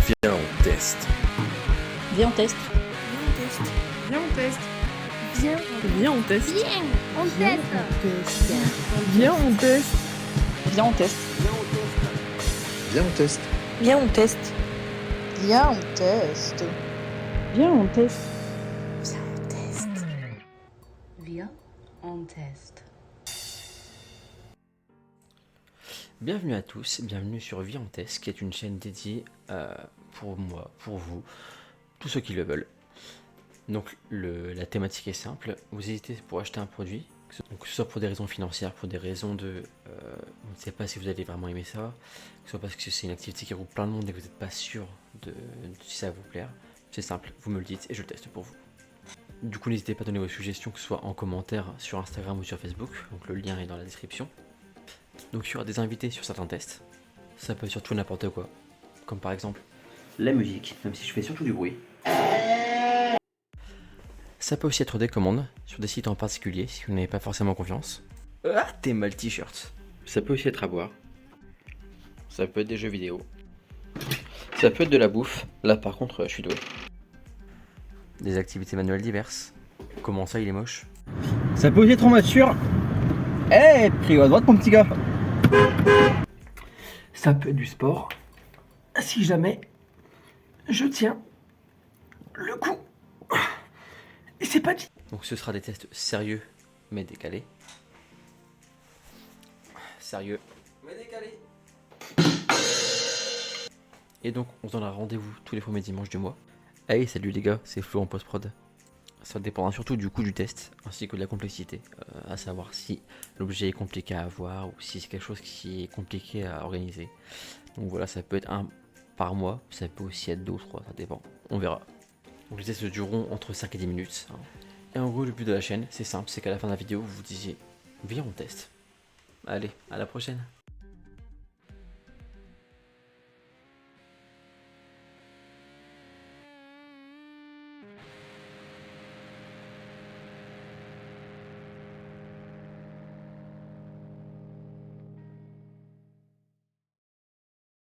Viens, on teste. Viens, on teste. Viens, on teste. Viens, Viens, on teste. viens, on teste. Viens, on teste. Viens, on teste. Viens, on teste. Viens, on teste. Viens, on teste. Viens, on teste. Viens, on teste. Bienvenue à tous, bienvenue sur Vie en Test, qui est une chaîne dédiée pour moi, pour vous, tous ceux qui le veulent. Donc la thématique est simple, vous hésitez pour acheter un produit, que ce soit pour des raisons financières, pour des raisons de on ne sait pas si vous allez vraiment aimer ça, que ce soit parce que c'est une activité qui regroupe plein de monde et que vous n'êtes pas sûr de si ça va vous plaire. C'est simple, vous me le dites et je le teste pour vous. Du coup, n'hésitez pas à donner vos suggestions, que ce soit en commentaire sur Instagram ou sur Facebook, donc le lien est dans la description. Donc il y aura des invités sur certains tests, ça peut être surtout n'importe quoi, comme par exemple la musique, même si je fais surtout du bruit. Ça peut aussi être des commandes sur des sites en particulier si vous n'avez pas forcément confiance. Ah, t'es mal t-shirt. Ça peut aussi être à boire. Ça peut être des jeux vidéo. Ça peut être de la bouffe. Là par contre, je suis doué. Des activités manuelles diverses. Comment ça, il est moche? Ça peut aussi être en voiture. Prio à droite mon petit gars. Ça peut être du sport. Si jamais je tiens le coup. Et c'est pas dit. Donc ce sera des tests sérieux mais décalés. Sérieux mais décalés. Et donc on se donnera rendez-vous tous les premiers dimanches du mois. Hey, salut les gars, c'est Flo en post-prod. Ça dépendra surtout du coût du test ainsi que de la complexité, à savoir si l'objet est compliqué à avoir ou si c'est quelque chose qui est compliqué à organiser. Donc voilà, ça peut être un par mois, ça peut aussi être 2 ou 3, ça dépend, on verra. Donc les tests dureront entre 5 et 10 minutes. Et en gros, le but de la chaîne, c'est simple, c'est qu'à la fin de la vidéo, vous vous disiez, viens on teste. Allez, à la prochaine.